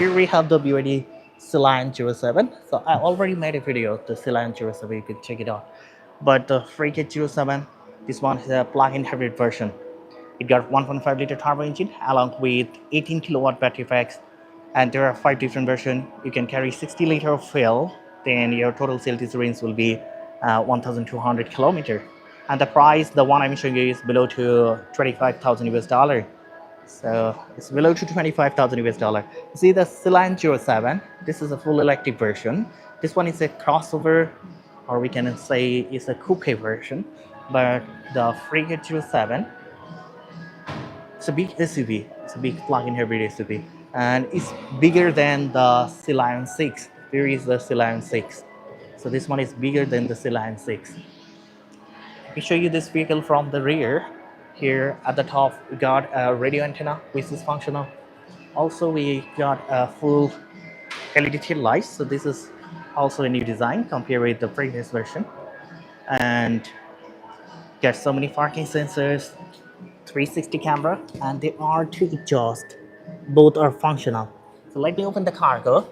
Here we have the BYD Celine 07. So I already made a video of the Celine 07, you can check it out. But the Frigate 07, this one is a plug-in hybrid version. It got 1.5 liter turbo engine along with 18 kilowatt battery packs, and there are 5 different versions. You can carry 60 liter of fuel, then your total sales range will be 1,200 kilometer. And the price, the one I'm showing you, is below to 25,000 US dollar. So it's below to 25,000 US dollar. See the Celine 07, this is a full electric version. This one is a crossover, or we can say it's a coupe version. But the Frigate 07, it's a big SUV. It's a big plug-in hybrid SUV, and it's bigger than the Celine 6. Here is the Celine 6. So this one is bigger than the Celine 6. Let me show you this vehicle from the rear. Here at the top, we got a radio antenna, which is functional. Also, we got a full LED tail lights. So this is also a new design compared with the previous version. And got so many parking sensors, 360 camera, and there are 2 exhaust. Both are functional. So let me open the cargo.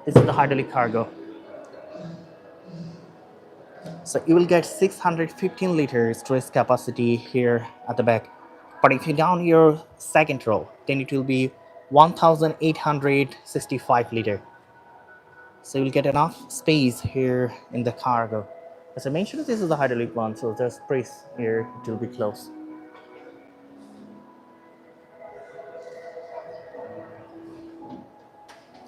This is the hydraulic cargo. So you will get 615 liters storage capacity here at the back. But if you down your second row, then it will be 1,865 liter. So you'll get enough space here in the cargo. As I mentioned, this is the hydraulic one, so just press here, it will be closed.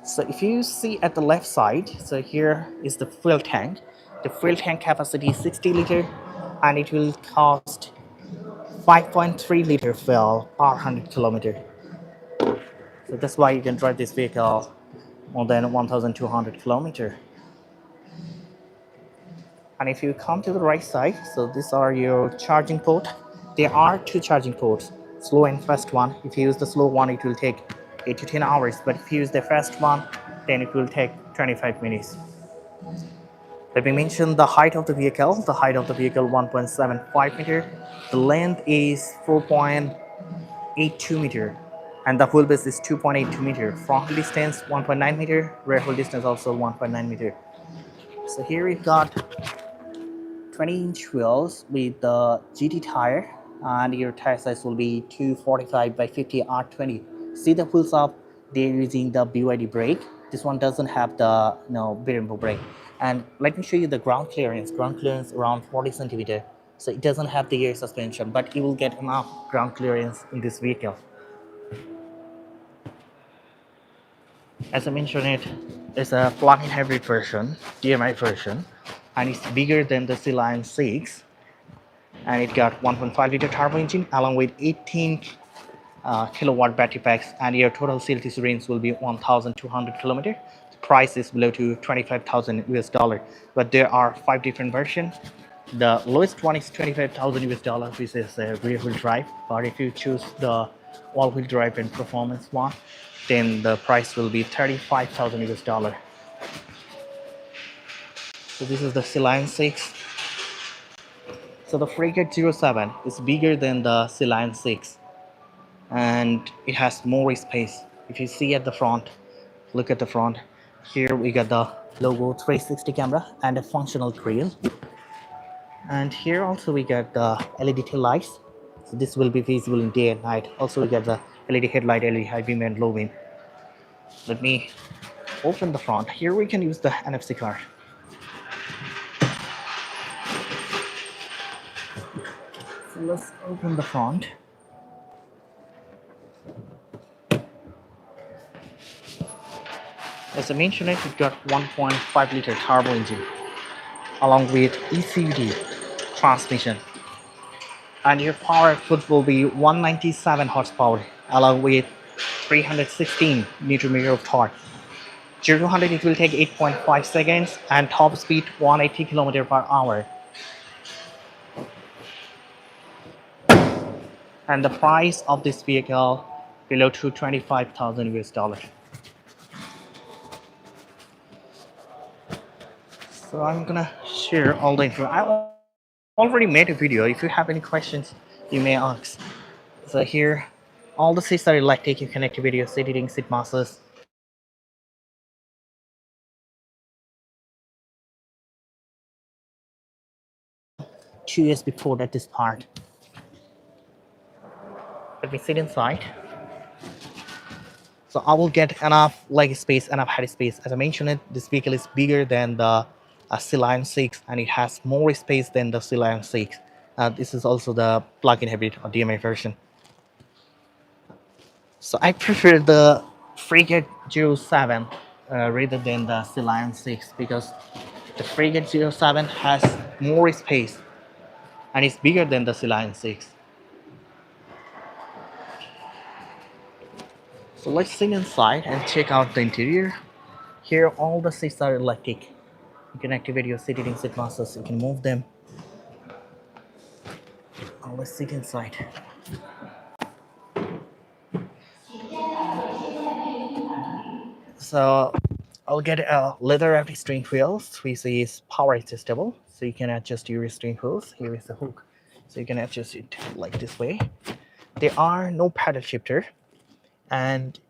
So if you see at the left side, so here is the fuel tank. The fuel tank capacity is 60 liter, and it will cost 5.3 liter fuel per 100 kilometer. So that's why you can drive this vehicle more than 1,200 kilometer. And if you come to the right side, so these are your charging port. There are 2 charging ports, slow and fast one. If you use the slow one, it will take 8 to 10 hours, but if you use the fast one, then it will take 25 minutes. Let me mention the height of the vehicle. The height of the vehicle 1.75 meter. The length is 4.82 meter, and the wheelbase is 2.82 meter. Front wheel distance 1.9 meter. Rear wheel distance also 1.9 meter. So here we've got 20-inch wheels with the GT tire, and your tire size will be 245 by 50 R20. See the wheels up, they're using the BYD brake. This one doesn't have the variable brake. And let me show you the ground clearance. Ground clearance around 40 centimeter. So it doesn't have the air suspension, but you will get enough ground clearance in this vehicle. As I mentioned, it's a plug-in hybrid version, DMI version, and it's bigger than the Celine 6. And it got 1.5 liter turbo engine along with 18 kilowatt battery packs, and your total sales range will be 1,200 kilometer. The price is below to 25,000 US dollar, but there are 5 different versions. The lowest one is 25,000 US dollar, which is a rear wheel drive. But if you choose the all wheel drive and performance one, then the price will be 35,000 US dollar. So this is the Celine 6. So the Frigate 07 is bigger than the Celine 6, and it has more space. If you see at the front, look at the front. Here we got the logo 360 camera and a functional grille. And here also we got the LED tail lights. So this will be visible in day and night. Also we got the LED headlight, LED high beam and low beam. Let me open the front. Here we can use the NFC card. So let's open the front. As I mentioned, it got 1.5 liter turbo engine along with ECD transmission, and your power output will be 197 horsepower along with 316 newton meter of torque. 0 to 100 it will take 8.5 seconds, and top speed 180 km per hour. And the price of this vehicle below to 25,000 US dollars. So I'm gonna share all the info. I already made a video. If you have any questions, you may ask. So here, all the seats are electric. You connect to video seat heating, seat masses, 2 years before at this part. Let me sit inside. So I will get enough leg space, enough head space. As I mentioned, this vehicle is bigger than the Lion 6, and it has more space than the Lion 6. This is also the plug-in hybrid or DMA version. So I prefer the Frigate 07 rather than the Lion 6 because the Frigate 07 has more space and it's bigger than the Lion 6. So let's sit inside and check out the interior. Here all the seats are electric. You can activate your seat heating seat masters, you can move them. Let's sit inside. So I'll get a leather wrapped steering wheels, which is power adjustable. So you can adjust your steering wheels. Here is the hook. So you can adjust it like this way. There are no paddle shifter and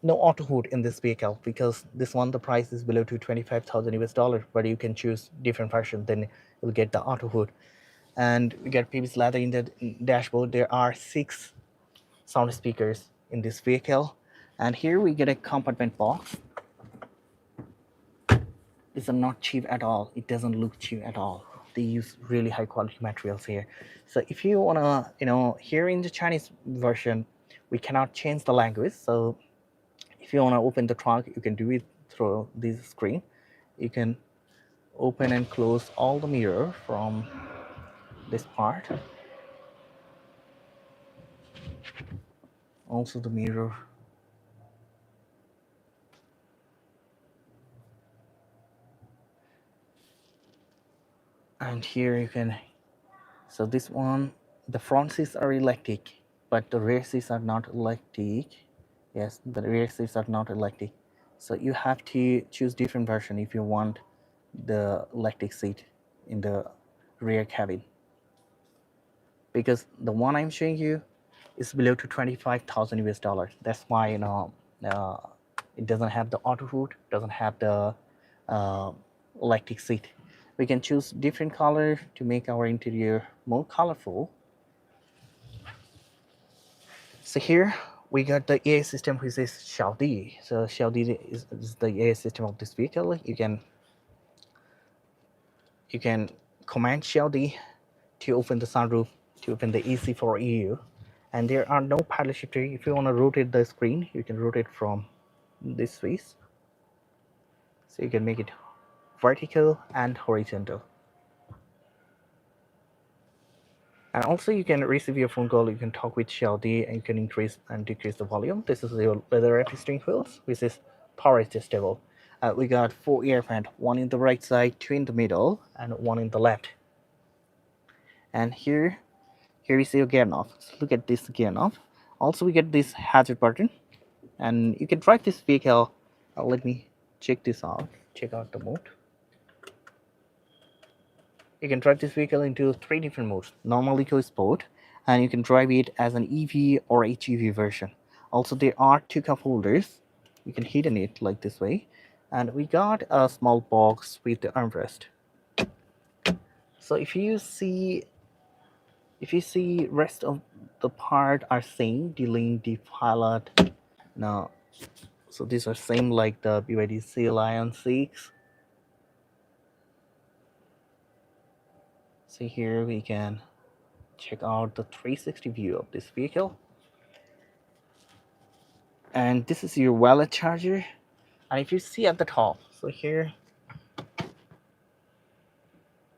no auto hood in this vehicle because this one the price is below to 25,000 US dollar, but you can choose different version, then you'll get the auto hood. And we get PVC leather in the dashboard. There are 6 sound speakers in this vehicle, and here we get a compartment box. These are not cheap at all. It doesn't look cheap at all. They use really high quality materials here. So if you wanna, here in the Chinese version, we cannot change the language. So if you wanna open the trunk, you can do it through this screen. You can open and close all the mirror from this part. Also the mirror. And here you can, so this one, the front seats are electric, but the rear seats are not electric. Yes, the rear seats are not electric. So you have to choose different version if you want the electric seat in the rear cabin. Because the one I'm showing you is below to 25,000 US dollars. That's why it doesn't have the auto hood, doesn't have the electric seat. We can choose different color to make our interior more colorful. So here we got the AI system, which is Xiaodi. So Xiaodi is the AI system of this vehicle. You can command Xiaodi to open the sunroof, to open the AC for EU. And there are no paddle shifter. If you want to rotate the screen, you can rotate from this face. So you can make it vertical and horizontal. And also you can receive your phone call, you can talk with Xiaodi, and you can increase and decrease the volume. This is your leather wrapped steering wheels, which is power adjustable. We got 4 air vents, one in the right side, 2 in the middle, and 1 in the left. And here is your gear knob. So look at this gear knob. Also we get this hazard button, and you can drive this vehicle. Let me check this out. Check out the mode. You can drive this vehicle into 3 different modes: normal, eco, sport, and you can drive it as an EV or HEV version. Also there are 2 cup holders. You can hidden it like this way, and we got a small box with the armrest. So if you see rest of the part are same, dealing the pilot now. So these are same like the BYD Lion 6. See here we can check out the 360 view of this vehicle. And this is your wallet charger. And if you see at the top, so here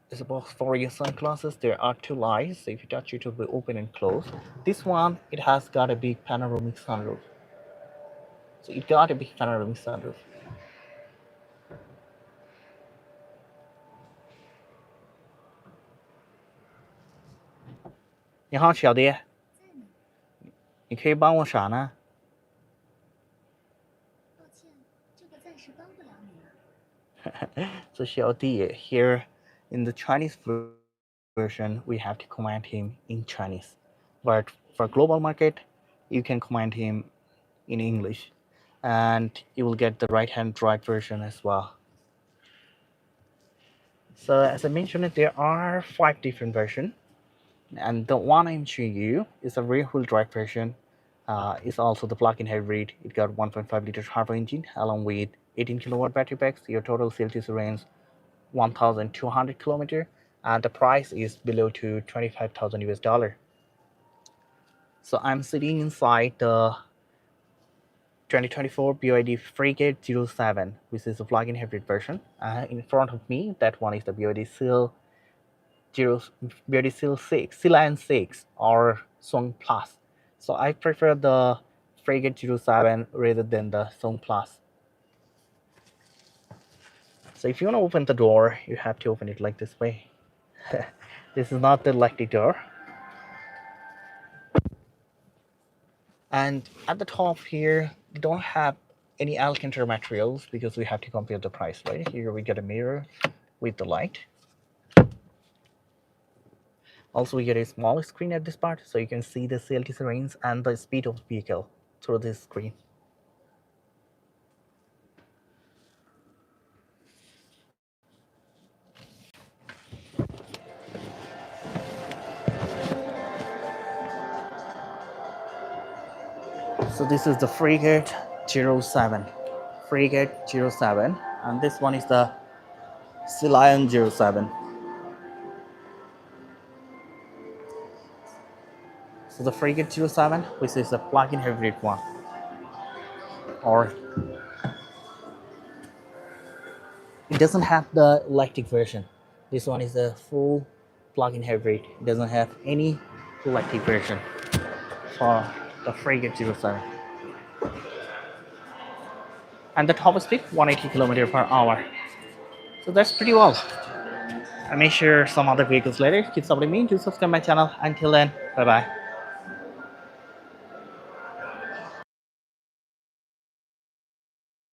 is a box for your sunglasses. There are 2 lights. So if you touch it, it will be open and close. This one, it has got a big panoramic sunroof. So it got a big panoramic sunroof. You好，小弟，你可以帮我啥呢？So Xiaodi, here in the Chinese version, we have to command him in Chinese. But for global market, you can command him in English. And you will get the right-hand drive version as well. So as I mentioned, there are 5 different versions, and the one I'm showing you is a rear-wheel drive version. It's also the plug-in hybrid. It got 1.5-liter turbo engine along with 18 kilowatt battery packs. Your total CLTC range 1,200 kilometer, and the price is below to 25,000 US dollar. So I'm sitting inside the 2024 BYD Frigate 07, which is a plug-in hybrid version. In front of me, that one is the BYD Seal 0, BYD Seal 6, Sea Lion 6, or Song Plus. So I prefer the Frigate 07 rather than the Song Plus. So if you want to open the door, you have to open it like this way. This is not the electric door. And at the top here, we don't have any Alcantara materials because we have to compare the price, right? Here we get a mirror with the light. Also, we get a small screen at this part, so you can see the CLTC range and the speed of the vehicle through this screen. So this is the Frigate 07. Frigate 07, and this one is the Sea Lion 07. So the Frigate 07, which is a plug-in hybrid one, or it doesn't have the electric version. This one is a full plug-in hybrid. It doesn't have any electric version for the Frigate 07. And the top speed 180 km per hour. So that's pretty well. I may share some other vehicles later. Keep supporting me. Do subscribe my channel. Until then, bye bye.